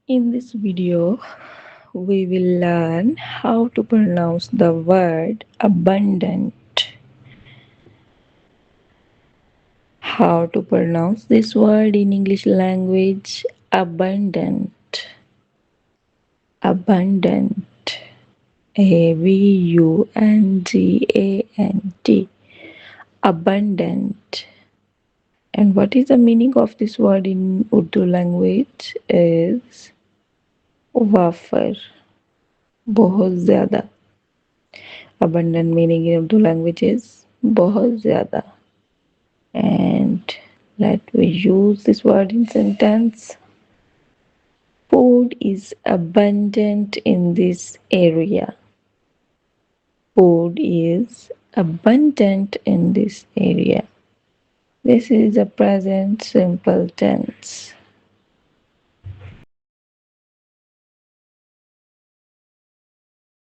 In this video, we will learn how to pronounce the word abundant. How to pronounce this word in English language abundant. Abundant. Abundant. Abundant. And what is the meaning of this word in Urdu language is wafer बहुत ज़्यादा. Abundant meaning in Urdu language is बहुत ज़्यादा. And let we use this word in sentence. Food is abundant in this area. Food is abundant in this area. This is a present simple tense.